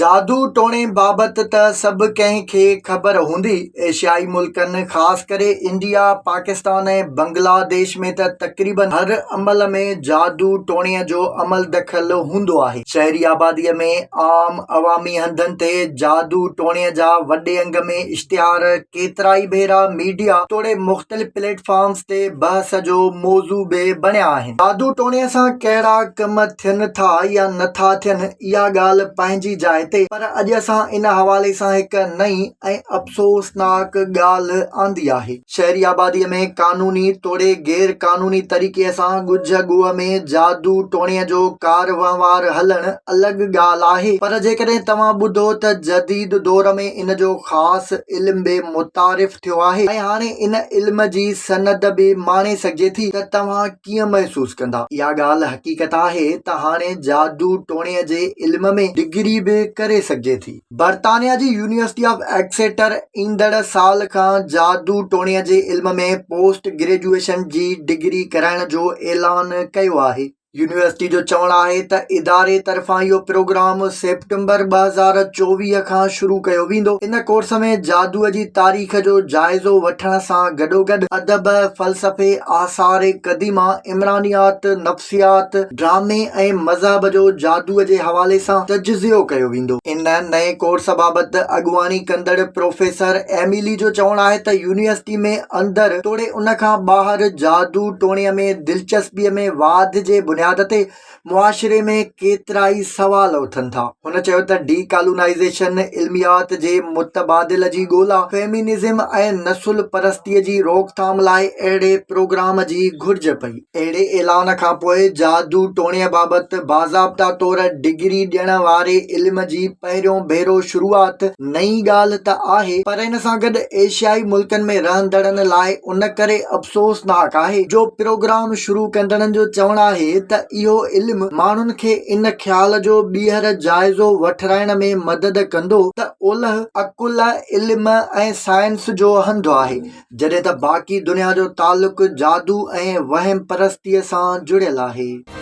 जादू टोणे बाबति त सभु कंहिंखे ख़बर हूंदी। एशियाई मुल्कनि ख़ासि करे इंडिया, पाकिस्तान ऐं बांग्लादेश में त तक़रीबन हर अमल में जादू टोणीअ जो अमल दख़ल हूंदो आहे। शहरी आबादीअ में आम अवामी हंधनि ते जादू टोणीअ जा वॾे अंग में इश्तिहार केतिरा ई भेरा मीडिया तोड़े मुख़्तलिफ़ प्लेटफॉर्म्स ते बहस जो मौज़ू बि बणिया आहिनि। जादू टोणीअ सां कहिड़ा कम थियनि था या नथा थियनि, इहा ॻाल्हि पंहिंजी जाइ ते, पर अॼु असां इन हवाले सां हिकु नई ऐं अफ़सोसनाक ॻाल्हि आंदी आहे। शहरी आबादीअ में क़ानूनी तोड़े गैर क़ानूनी तरीक़े सां ॻुझ ॻुह में जादू टोणीअ जो कार वहिंवार हलणु अलॻि ॻाल्हि आहे, पर जेकॾहिं तव्हां ॿुधो त जदीद दौर में इन जो ख़ासि इल्म बि मुतारिफ़ थियो आहे ऐं हाणे इन इल्म जी सनद बि माणे सघिजे थी, त तव्हां कीअं महसूस कंदा? इहा ॻाल्हि हक़ीक़त आहे त हाणे जादू टोणीअ जे इल्म में डिग्री बि करे सघिजे थी। बर्तानिया जी यूनिवर्सिटी ऑफ एक्सेटर ईंदड़ साल खां जादू टोणीअ जे इल्म में पोस्ट ग्रेजुएशन जी डिग्री कराइण जो ऐलान कयो आहे। यूनिवर्सिटी जो चवणु आहे त इदारे तरफ़ां इहो प्रोग्राम सेप्टेंबर 2024 खां शुरू कयो वेंदो। इन कोर्स में जादूअ जी तारीख़ जो जाइज़ो वठण सां गॾोगॾु अदब, फ़लसफ़े, आसार क़दीमा, इमरानियात, नफ़्सियात, ड्रामे ऐं मज़हब जो जादूअ जे हवाले सां तजज़ियो कयो वेंदो। इन नए कोर्स बाबति अॻुवाणी कंदड़ प्रोफेसर एमिली जो चवणु आहे त यूनिवर्सिटी में अंदरि तोड़े उन खां ॿाहिरि जादू टोणीअ में दिलचस्पीअ में वाध जे बुनियाद ते मुआशिरे में केतिरा ई सवाल उथनि था। हुन चयो त डीकालोनाइज़ेशन, इल्मियात जे मुतबादिल जी ॻोल्हा, फेमिनिज़म ऐं नसुल परस्तीअ जी रोकथाम लाइ अहिड़े प्रोग्राम जी घुर्ज पई। अहिड़े ऐलान खां पोइ जादू टोणीअ बाबति बाज़ाब्ता तौर डिग्री ॾियण वारे इल्म जी पहिरियों भेरो शुरूआत नई ॻाल्हि त आहे, पर इन सां गॾु एशियाई मुल्कनि में रहंदड़नि लाइ उन करे अफ़सोसनाक आहे जो प्रोग्राम शुरू कंदड़नि जो चवणु आहे त इहो इल्म माण्हुनि खे इन ख़्याल जो ॿीहर जाइज़ो वठराइण में मदद कंदो त ओलह अकुल, इल्म ऐं साइंस जो हंधु आहे, जॾहिं त बाक़ी दुनिया जो तालुक़ जादू ऐं वहम परस्तीअ सां जुड़ियल आहे।